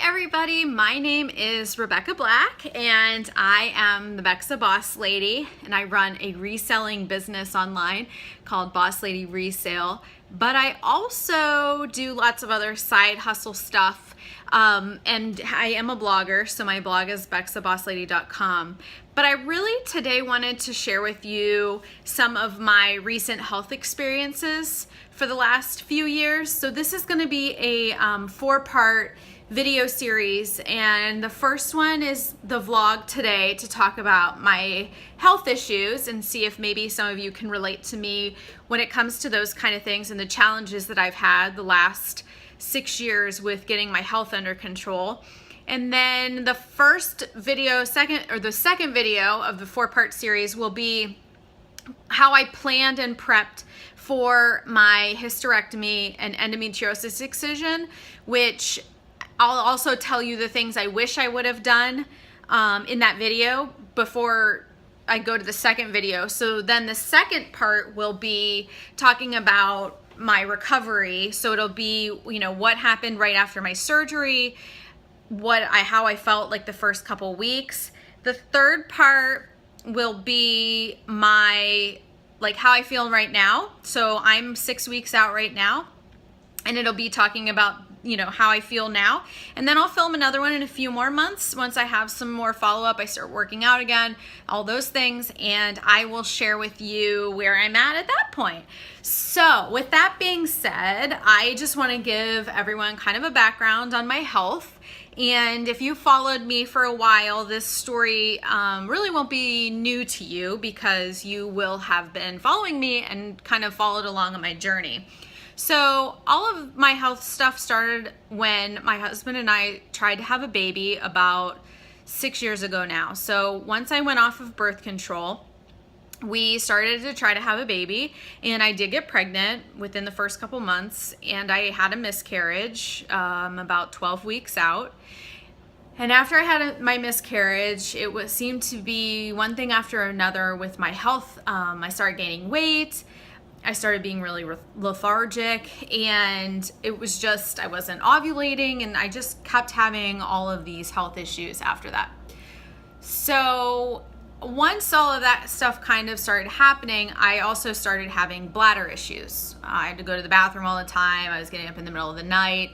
everybody, my name is Rebecca Black and I am the Bexa Boss Lady, and I run a reselling business online called Boss Lady Resale, but I also do lots of other side hustle stuff, and I am a blogger, so my blog is bexabosslady.com. But I really today wanted to share with you some of my recent health experiences for the last few years. So this is going to be a 4-part video series, and the first one is the vlog today to talk about my health issues and see if maybe some of you can relate to me when it comes to those kind of things and the challenges that I've had the last 6 years with getting my health under control. And then the second video of the 4-part series will be how I planned and prepped for my hysterectomy and endometriosis excision, which I'll also tell you the things I wish I would have done in that video before I go to the second video. So then the second part will be talking about my recovery. So it'll be, what happened right after my surgery, how I felt like the first couple weeks. The third part will be how I feel right now. So I'm 6 weeks out right now, and it'll be talking about how I feel now. And then I'll film another one in a few more months once I have some more follow-up, I start working out again, all those things, and I will share with you where I'm at that point. So with that being said, I just want to give everyone kind of a background on my health. And if you followed me for a while, this story really won't be new to you because you will have been following me and kind of followed along on my journey. So all of my health stuff started when my husband and I tried to have a baby about 6 years ago now. So once I went off of birth control, we started to try to have a baby, and I did get pregnant within the first couple months, and I had a miscarriage about 12 weeks out. And after I had my miscarriage, it seemed to be one thing after another with my health. I started gaining weight. I started being really lethargic, and it was just, I wasn't ovulating, and I just kept having all of these health issues after that. So once all of that stuff kind of started happening, I also started having bladder issues. I had to go to the bathroom all the time. I was getting up in the middle of the night.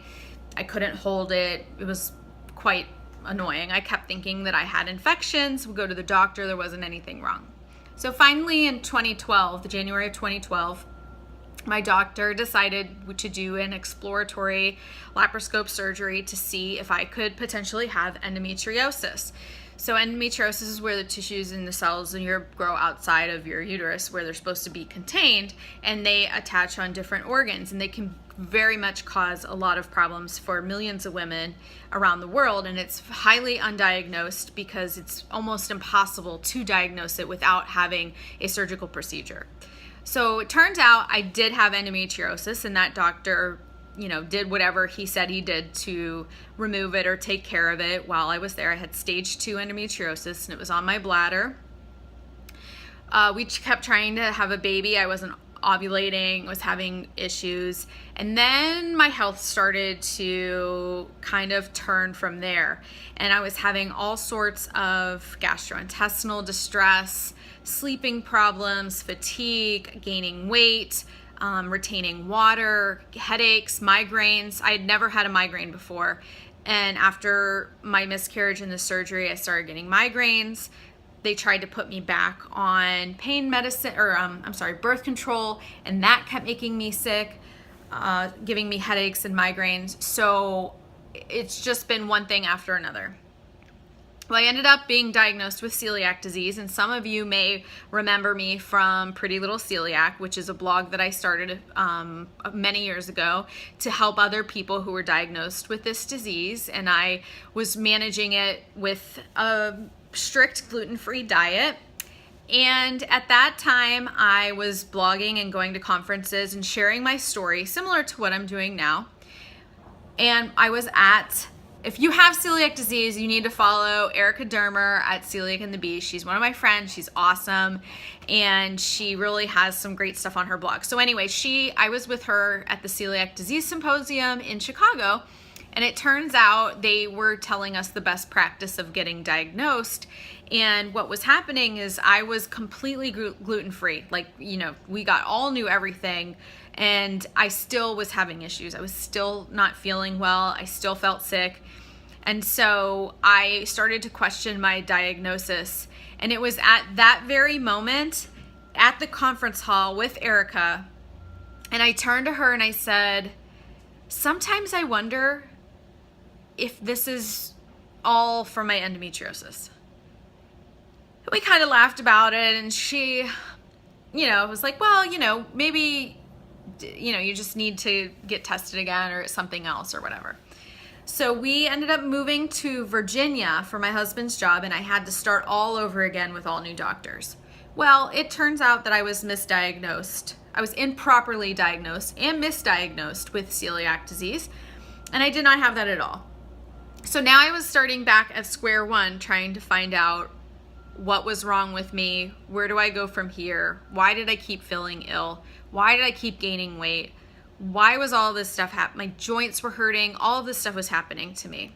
I couldn't hold it. It was quite annoying. I kept thinking that I had infections. Would go to the doctor. There wasn't anything wrong. So finally in 2012, the January of 2012, my doctor decided to do an exploratory laparoscope surgery to see if I could potentially have endometriosis. So endometriosis is where the tissues and the cells in Europe grow outside of your uterus where they're supposed to be contained, and they attach on different organs, and they can very much cause a lot of problems for millions of women around the world, and it's highly undiagnosed because it's almost impossible to diagnose it without having a surgical procedure. So it turns out I did have endometriosis, and that doctor did whatever he said he did to remove it or take care of it while I was there. I had stage 2 endometriosis, and it was on my bladder. We kept trying to have a baby. I wasn't ovulating, was having issues, and then my health started to kind of turn from there, and I was having all sorts of gastrointestinal distress, sleeping problems, fatigue, gaining weight, retaining water, headaches, migraines. I had never had a migraine before, and after my miscarriage and the surgery, I started getting migraines. They tried to put me back on pain medicine, birth control, and that kept making me sick, giving me headaches and migraines. So it's just been one thing after another. Well, I ended up being diagnosed with celiac disease, and some of you may remember me from Pretty Little Celiac, which is a blog that I started many years ago to help other people who were diagnosed with this disease, and I was managing it with a strict gluten-free diet. And at that time, I was blogging and going to conferences and sharing my story, similar to what I'm doing now. And I was if you have celiac disease, you need to follow Erica Dermer at Celiac and the Beast. She's one of my friends. She's awesome, and she really has some great stuff on her blog. So anyway, I was with her at the Celiac Disease Symposium in Chicago, And it turns out they were telling us the best practice of getting diagnosed. And what was happening is I was completely gluten-free. Like, you know, we got all new everything, and I still was having issues. I was still not feeling well. I still felt sick. And so I started to question my diagnosis. And it was at that very moment at the conference hall with Erica, and I turned to her and I said, sometimes I wonder if this is all from my endometriosis. We kind of laughed about it, and she, you know, was like, well, you know, maybe, you know, you just need to get tested again or something else or whatever. So we ended up moving to Virginia for my husband's job, and I had to start all over again with all new doctors. Well, it turns out that I was misdiagnosed. I was improperly diagnosed and misdiagnosed with celiac disease, and I did not have that at all. So now I was starting back at square one, trying to find out what was wrong with me, where do I go from here, why did I keep feeling ill, why did I keep gaining weight, why was all this stuff happening, my joints were hurting, all of this stuff was happening to me.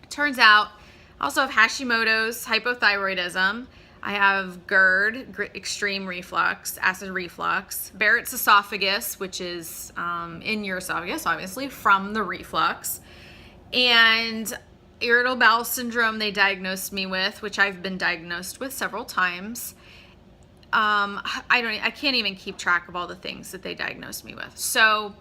Turns out I also have Hashimoto's, hypothyroidism, I have GERD, extreme reflux, acid reflux, Barrett's esophagus, which is in your esophagus, obviously, from the reflux, and irritable bowel syndrome they diagnosed me with, which I've been diagnosed with several times. I can't even keep track of all the things that they diagnosed me with. So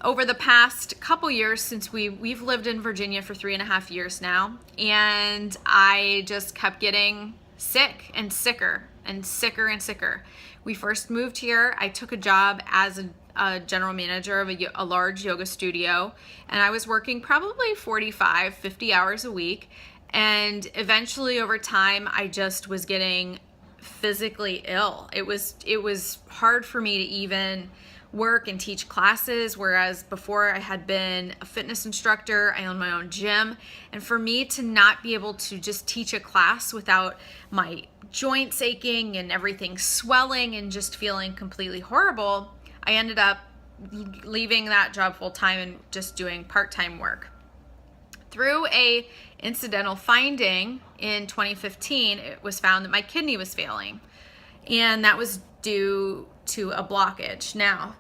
over the past couple years, since we've lived in Virginia for 3.5 years now, and I just kept getting sick and sicker and sicker and sicker. We first moved here. I took a job as a general manager of a large yoga studio, and I was working probably 45, 50 hours a week. And eventually over time, I just was getting physically ill. It was hard for me to even work and teach classes, whereas before I had been a fitness instructor, I owned my own gym, and for me to not be able to just teach a class without my joints aching and everything swelling and just feeling completely horrible, I ended up leaving that job full-time and just doing part-time work. Through a incidental finding in 2015, it was found that my kidney was failing, and that was due to a blockage. Now,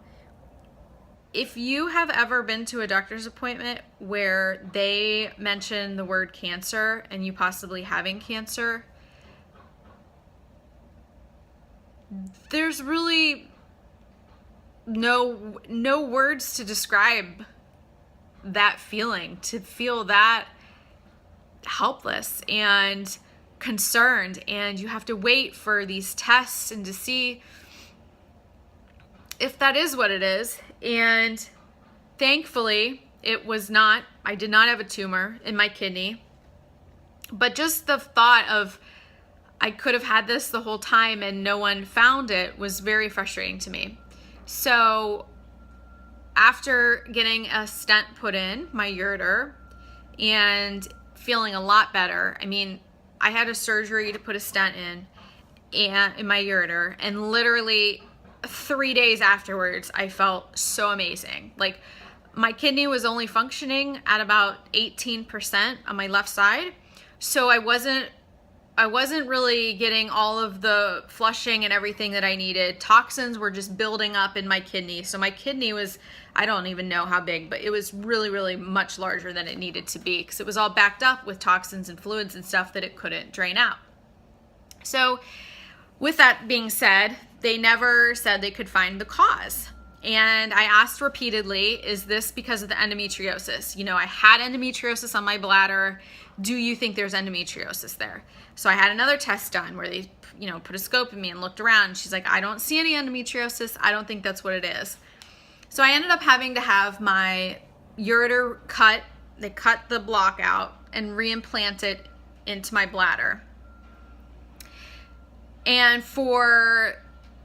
if you have ever been to a doctor's appointment where they mention the word cancer and you possibly having cancer, there's really no words to describe that feeling, to feel that helpless and concerned, and you have to wait for these tests and to see if that is what it is. And thankfully it was not. I did not have a tumor in my kidney, but just the thought of I could have had this the whole time and no one found it was very frustrating to me. So after getting a stent put in my ureter and feeling a lot better, I mean, I had a surgery to put a stent in my ureter, and literally 3 days afterwards, I felt so amazing. Like, my kidney was only functioning at about 18% on my left side, so I wasn't really getting all of the flushing and everything that I needed. Toxins were just building up in my kidney. So my kidney was, I don't even know how big, but it was really, really much larger than it needed to be because it was all backed up with toxins and fluids and stuff that it couldn't drain out. So with that being said, they never said they could find the cause. And I asked repeatedly, is this because of the endometriosis? You know, I had endometriosis on my bladder. Do you think there's endometriosis there? So I had another test done where they, you know, put a scope in me and looked around. She's like, I don't see any endometriosis. I don't think that's what it is. So I ended up having to have my ureter cut. They cut the block out and reimplant it into my bladder. And for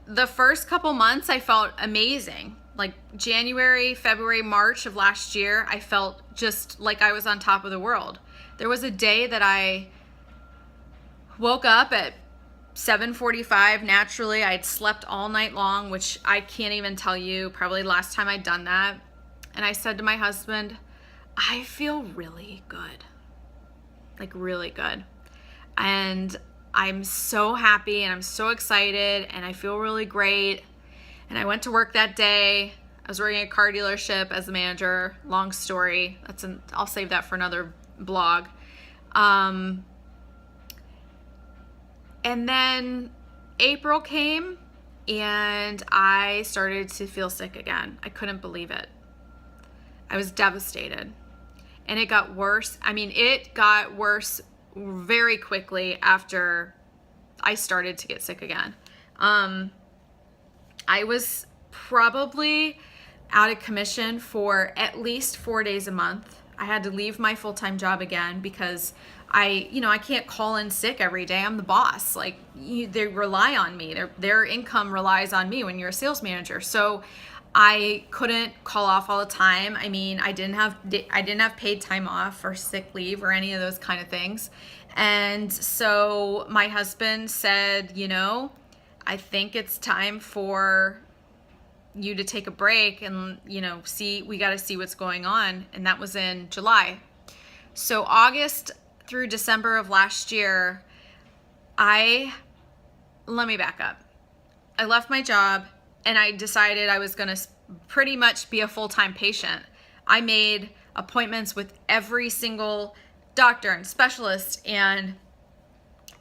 the first couple months, I felt amazing. Like January, February, March of last year, I felt just like I was on top of the world. There was a day that I woke up at 7:45 naturally. I'd slept all night long, which I can't even tell you, probably last time I'd done that. And I said to my husband, I feel really good, like really good. And I'm so happy and I'm so excited and I feel really great. And I went to work that day. I was working at a car dealership as a manager. Long story. I'll save that for another blog. And then April came and I started to feel sick again. I couldn't believe it. I was devastated. And it got worse. I mean, it got worse very quickly after I started to get sick again. I was probably out of commission for at least 4 days a month. I had to leave my full-time job again because I can't call in sick every day. I'm the boss. Like, they rely on me. Their income relies on me when you're a sales manager. So I couldn't call off all the time. I mean, I didn't have paid time off or sick leave or any of those kind of things. And so my husband said, I think it's time for you to take a break and, we got to see what's going on. And that was in July. So August through December of last year, let me back up. I left my job and I decided I was going to pretty much be a full-time patient. I made appointments with every single doctor and specialist and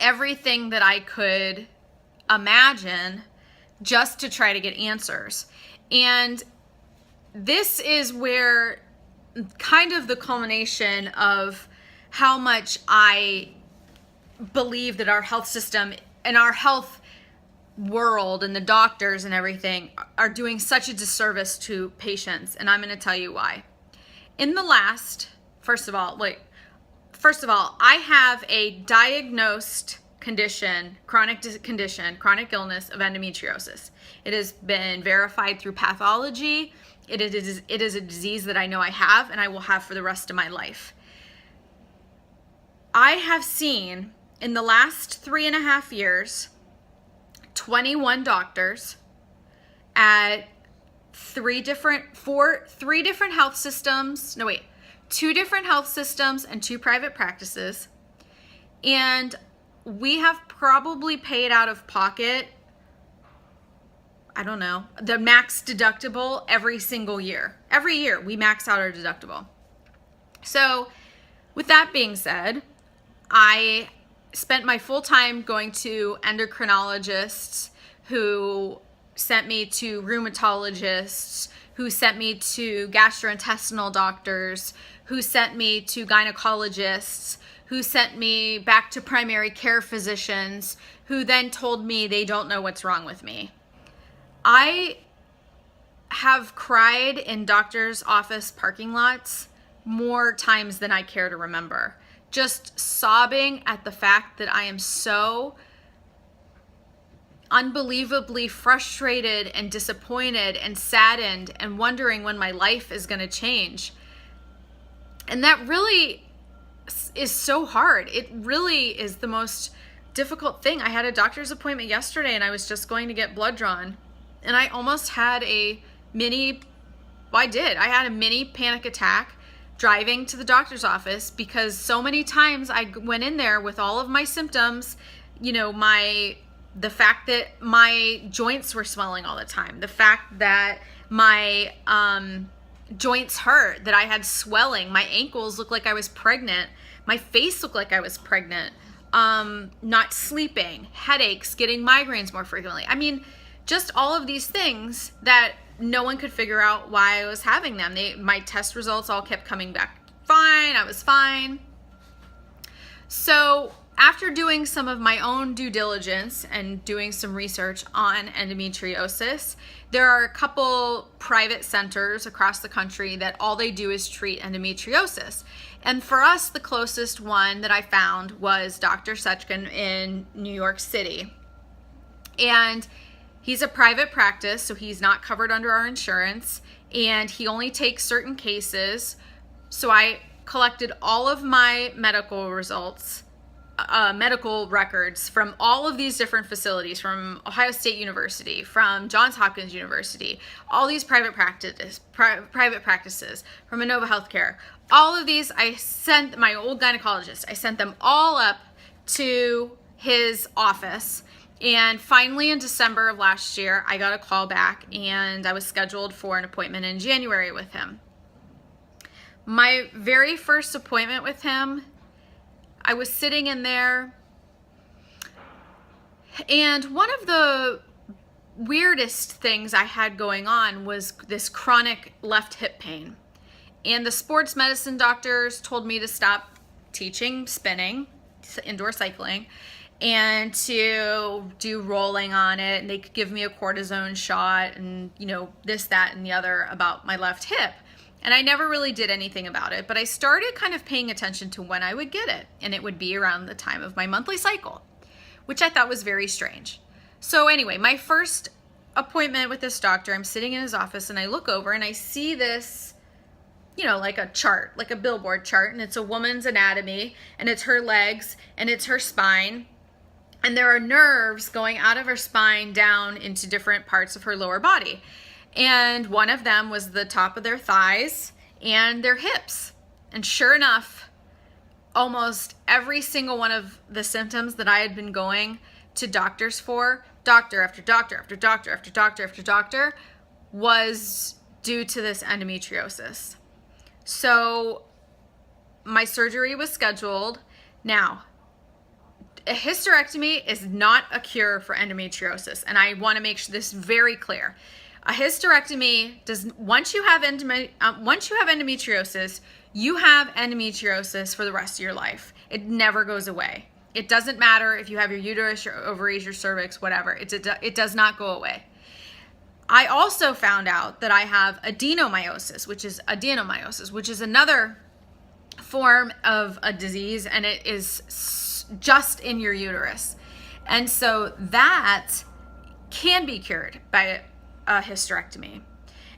everything that I could imagine just to try to get answers. And this is where kind of the culmination of how much I believe that our health system and our health world and the doctors and everything are doing such a disservice to patients. And I'm going to tell you why. First of all, I have a diagnosed chronic illness of endometriosis. It has been verified through pathology. It is a disease that I know I have and I will have for the rest of my life. I have seen in the last 3.5 years, 21 doctors at two different health systems and 2 private practices. And we have probably paid out of pocket, I don't know, the max deductible every single year. Every year we max out our deductible. So with that being said, I spent my full time going to endocrinologists who sent me to rheumatologists, who sent me to gastrointestinal doctors, who sent me to gynecologists, who sent me back to primary care physicians, who then told me they don't know what's wrong with me. I have cried in doctor's office parking lots more times than I care to remember. Just sobbing at the fact that I am so unbelievably frustrated and disappointed and saddened and wondering when my life is going to change. And that really is so hard. It really is the most difficult thing. I had a doctor's appointment yesterday and I was just going to get blood drawn. And I almost had I had a mini panic attack driving to the doctor's office because so many times I went in there with all of my symptoms, the fact that my joints were swelling all the time, the fact that my joints hurt, that I had swelling, my ankles looked like I was pregnant, my face looked like I was pregnant, not sleeping, headaches, getting migraines more frequently. I mean, just all of these things that no one could figure out why I was having them. My test results all kept coming back fine. I was fine. So after doing some of my own due diligence and doing some research on endometriosis, there are a couple private centers across the country that all they do is treat endometriosis. And for us, the closest one that I found was Dr. Setchkin in New York City. And he's a private practice, so he's not covered under our insurance, and he only takes certain cases. So I collected all of my medical results medical records from all of these different facilities, from Ohio State University, from Johns Hopkins University, all these private practices, from Inova Healthcare. All of these, I sent my old gynecologist, I sent them all up to his office. And finally, in December of last year, I got a call back and I was scheduled for an appointment in January with him. My very first appointment with him, I was sitting in there, and one of the weirdest things I had going on was this chronic left hip pain. And the sports medicine doctors told me to stop teaching spinning, indoor cycling, and to do rolling on it, and they could give me a cortisone shot and, you know, this, that, and the other about my left hip. And I never really did anything about it, but I started kind of paying attention to when I would get it, and it would be around the time of my monthly cycle, which I thought was very strange. So anyway, my first appointment with this doctor, I'm sitting in his office and I look over and I see this, you know, like a chart, like a billboard chart, and it's a woman's anatomy, and it's her legs, and it's her spine, and there are nerves going out of her spine down into different parts of her lower body. And one of them was the top of their thighs and their hips. And sure enough, almost every single one of the symptoms that I had been going to doctors for, doctor after doctor after doctor after doctor after doctor, was due to this endometriosis. So my surgery was scheduled. Now, a hysterectomy is not a cure for endometriosis, and I want to make this very clear. A hysterectomy does, once you have endometriosis, you have endometriosis for the rest of your life. It never goes away. It doesn't matter if you have your uterus, your ovaries, your cervix, whatever. It does not go away. I also found out that I have adenomyosis, which is another form of a disease, and it is just in your uterus. And so that can be cured by a hysterectomy.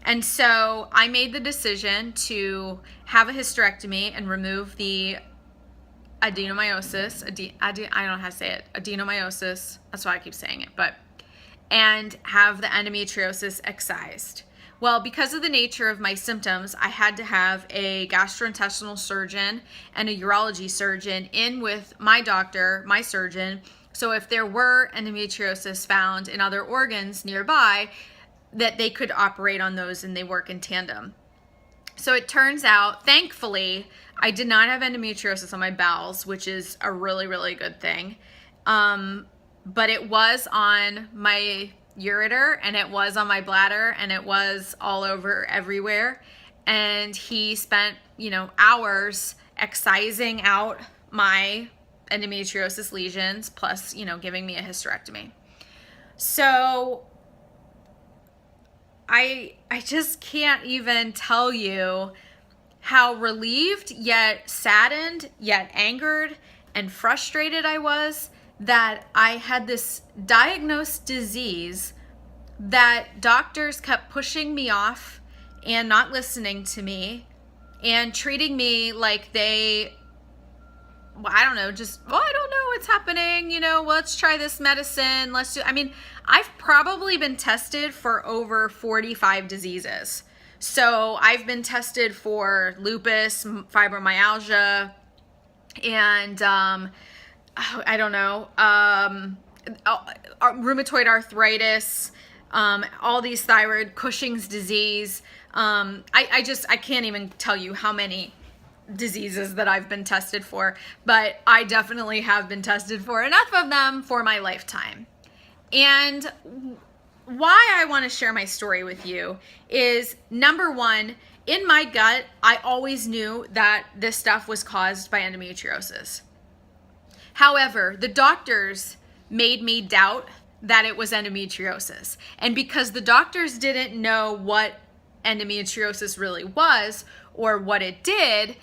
And so I made the decision to have a hysterectomy and remove the adenomyosis. I don't know how to say it. Adenomyosis. That's why I keep saying it. And have the endometriosis excised. Well, because of the nature of my symptoms, I had to have a gastrointestinal surgeon and a urology surgeon in with my doctor, my surgeon. So if there were endometriosis found in other organs nearby, that they could operate on those, and they work in tandem. So it turns out, thankfully, I did not have endometriosis on my bowels, which is a really, really good thing. But it was on my ureter, and it was on my bladder, and it was all over everywhere. And he spent, hours excising out my endometriosis lesions, plus, giving me a hysterectomy. So I just can't even tell you how relieved, yet saddened, yet angered and frustrated I was that I had this diagnosed disease that doctors kept pushing me off and not listening to me and treating me like I don't know what's happening, let's try this medicine, I've probably been tested for over 45 diseases. So I've been tested for lupus, fibromyalgia, and rheumatoid arthritis, all these thyroid, Cushing's disease. I can't even tell you how many diseases that I've been tested for, but I definitely have been tested for enough of them for my lifetime. And why I want to share my story with you is, number one, in my gut, I always knew that this stuff was caused by endometriosis. However, the doctors made me doubt that it was endometriosis. And because the doctors didn't know what endometriosis really was or what it did,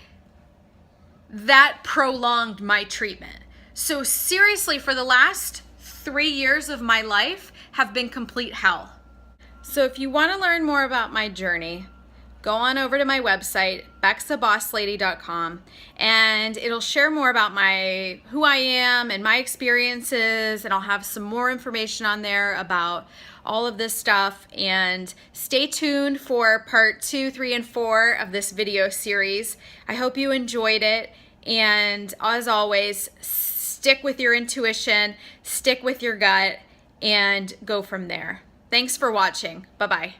that prolonged my treatment. So seriously, for the last 3 years of my life have been complete hell. So if you want to learn more about my journey, go on over to my website, bexabosslady.com, and it'll share more about who I am and my experiences, and I'll have some more information on there about all of this stuff. And stay tuned for part 2, 3, and 4 of this video series. I hope you enjoyed it, and as always, stick with your intuition, stick with your gut, and go from there. Thanks for watching. Bye-bye.